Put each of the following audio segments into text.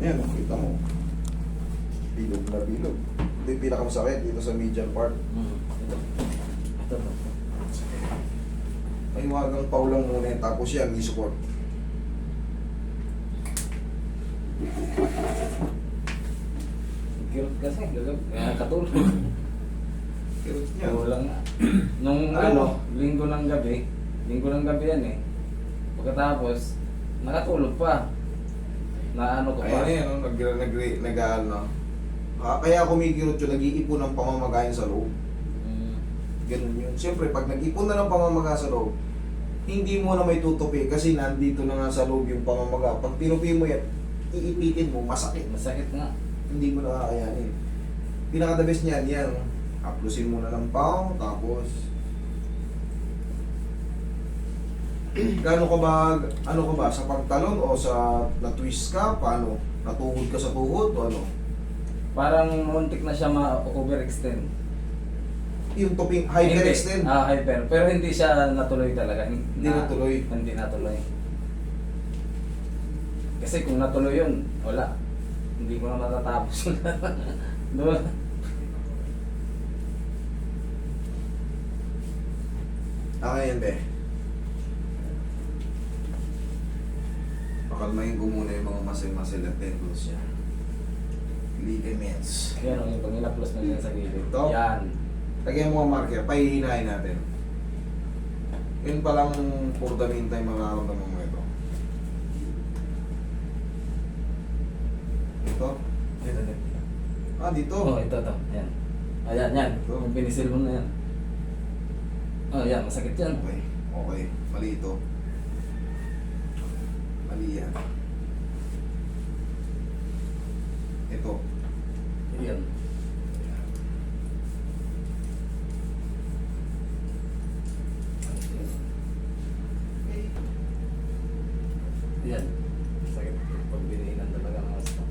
Ayan, kita mo. Bilog na bilog. Ito yung pinakamasakit dito sa median part. Ito. May wagang paulang muna yan, tapos yan, may support. Kirot kasi, katulog. Kirot niya. Kulang nga. Nung linggo ng gabi yan eh. Pagkatapos, nakatulog pa. Na ano ko pa. Ayan yan, kaya kumikirot yun, nag-iipon ng pamamagayan sa loob. Ganun yun. Siyempre, pag nag-ipon na ng pamamaga sa loob, hindi mo na may tutupi kasi nandito na nga sa loob yung pamamaga. Pag tinupi mo yan, iipitin mo, masakit. Masakit nga. Hindi mo na kakayanin. Pinaka-the best niyan, yan. Haplusin mo na ng pao, tapos ano ka ba, sa pagtalon o sa na-twist ka, paano? Natuhod ka sa tuhod o ano? Parang muntik na siya ma-overextend. Yung tuping hyperextend. Hyper. Pero hindi siya natuloy talaga. Hindi natuloy. Hindi natuloy. Kasi kung natuloy yun, wala. Hindi ko na matatapos. Doon. Okay yan, be. Pakalmahin ko muna yung mga muscle at tendons niya. Ligaments. Yan o, yung pag nilaplos na yan sa gilid. Ito? Yan. Lagyan mo ang marker, pahihinahin natin. Yun palang for the meantime, makaramdaman mo ito. Ito? Dito. Ito. Yan. Ayan, yan. Ito. Yung pinisil mo na yan. Yan. Masakit yan. Okay. Mali ito. Mali yan. Ito. Yan. Yan. Sakit. Pag binihinan talaga ng asta.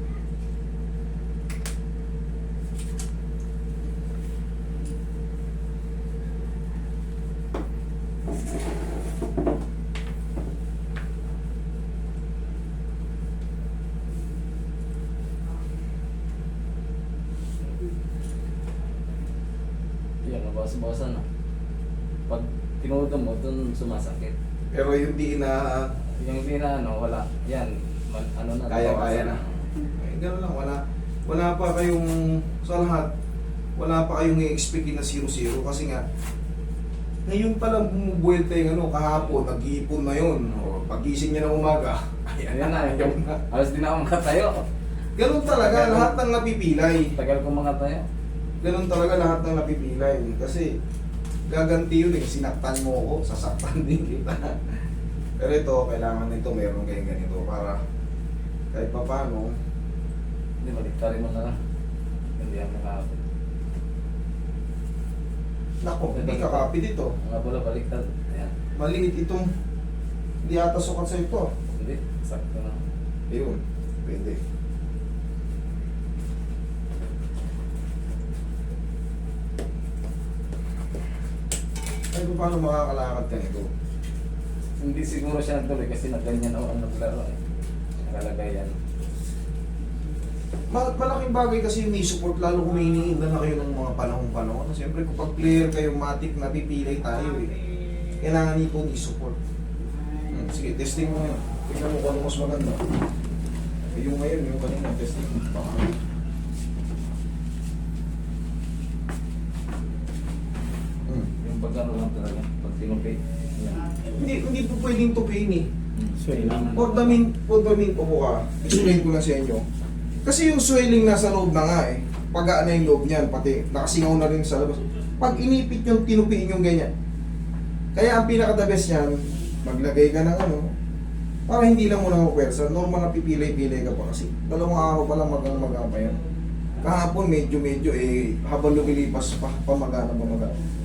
Yan, nabawas-bawasan na. Pag tinudo mo, dun sumasakit. Pero yung di na Yung hindi na wala. Yan, ano na. kaya na. Ay, gano'n lang, wala pa kayong, sa lahat, wala pa kayong i-expect na 0-0 kasi nga, ngayon pa lang bumubuelta yung kahapon, nag-iipon na yun. O, pagising niya ng umaga, Ayan na, yung alas din ako makatayo. Ganun talaga, lahat ng napipilay. Tagal ko makatayo. Ganun talaga lahat ng napipilay. Kasi, gaganti yun sinaktan mo ako, sasaktan din kita. Pero ito, kailangan nito, meron kayong ganito para kahit pa paano, Hindi, baliktarin mo na lang. Hindi ako nakakapit. nako, hindi kakapi dito. Mga pula, baliktad. Ayan. Maliit itong, hindi ata sukat sa ito. Hindi, sakto na. Ayun, pwede. Ay, kung paano makakalakad ka nito? Hindi siguro siya natuloy kasi nagganyan ako ang naglaro eh. Nakalagay yan. Malaking bagay kasi yung may support, lalo kung may iniinda na kayo ng mga panahon-panahon. Siyempre, kung pag player kayo, matik, napipilay tayo eh. Kailangan nito ni support. Sige, testing mo yun. Tignan mo kung ano mas maganda. Yung ngayon, yung kanina, testing mo. Baka. Yung pagkano lang talaga, pag tinupi. Yan. Hindi po pwedeng tupiin eh. Kailangan. For the mean po ka, explain ko lang sa inyo. Kasi yung swelling nasa loob na nga eh. Pagaan na yung loob niyan, pati nakasingaw na rin sa labas. Pag inipit yung tinupiin yung ganyan. Kaya ang pinaka-the best niyan, maglagay ka ng para hindi lang mo na mapwersa. Normal na pipilay-pilay ka pa kasi. 2 araw pa lang magang-maga pa yan. Kahapon medyo habang lumilipas pa, pamagana.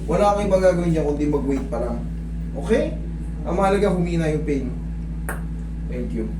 Wala kang ibang gagawin niya kundi mag-wait pa lang. Okay? Ang mahalaga humina yung pain. Thank you.